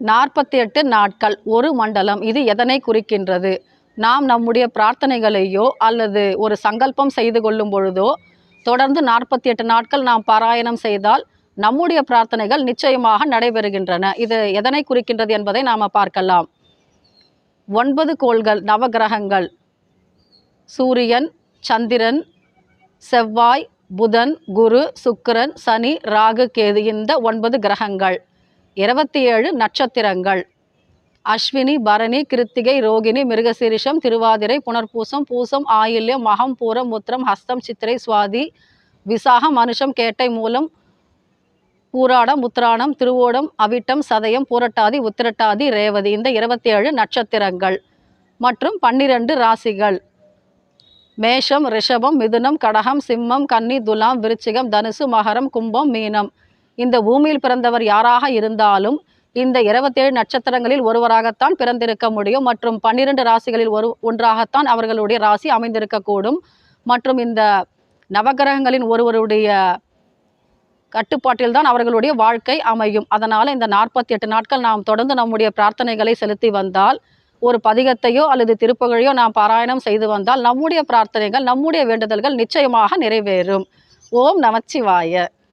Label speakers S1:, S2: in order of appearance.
S1: 48 நாட்கள் ஒரு மண்டலம். இது எதனை குறிக்கின்றது? நாம் நம்முடைய பிரார்த்தனைகளையோ அல்லது ஒரு சங்கல்பம் செய்து கொள்ளும் பொழுதோ தொடர்ந்து 48 நாட்கள் நாம் பாராயணம் செய்தால் நம்முடைய பிரார்த்தனைகள் நிச்சயமாக நடைபெறுகின்றன. இது எதனை குறிக்கின்றது என்பதை நாம் பார்க்கலாம். 9 கோள்கள், நவகிரகங்கள், சூரியன், சந்திரன், செவ்வாய், புதன், குரு, சுக்கிரன், சனி, ராகு, கேது, இந்த 9 கிரகங்கள். 27 நட்சத்திரங்கள்: அஸ்வினி, பரணி, கிருத்திகை, ரோகிணி, மிருகசீரிஷம், திருவாதிரை, புனர்பூசம், பூசம், ஆயில்யம், மகம், பூரம், உத்திரம், ஹஸ்தம், சித்திரை, சுவாதி, விசாகம், அனுஷம், கேட்டை, மூலம், பூராடம், உத்திராடம், திருவோடம், அவிட்டம், சதயம், பூரட்டாதி, உத்திரட்டாதி, ரேவதி, இந்த 27 நட்சத்திரங்கள் மற்றும் 12 ராசிகள்: மேஷம், ரிஷபம், மிதுனம், கடகம், சிம்மம், கன்னி, துலாம், விருச்சிகம், தனுசு, மகரம், கும்பம், மீனம். இந்த பூமியில் பிறந்தவர் யாராக இருந்தாலும் இந்த 27 நட்சத்திரங்களில் ஒருவராகத்தான் பிறந்திருக்க முடியும் மற்றும் 12 ராசிகளில் ஒன்றாகத்தான் அவர்களுடைய ராசி அமைந்திருக்கக்கூடும். மற்றும் இந்த நவகிரகங்களின் ஒருவருடைய கட்டுப்பாட்டில் தான் அவர்களுடைய வாழ்க்கை அமையும். அதனால் இந்த 48 நாட்கள் நாம் தொடர்ந்து நம்முடைய பிரார்த்தனைகளை செலுத்தி வந்தால், ஒரு பதிகத்தையோ அல்லது திருப்புகழையோ நாம் பாராயணம் செய்து வந்தால் நம்முடைய பிரார்த்தனைகள், நம்முடைய வேண்டுதல்கள் நிச்சயமாக நிறைவேறும். ஓம் நமச்சிவாய.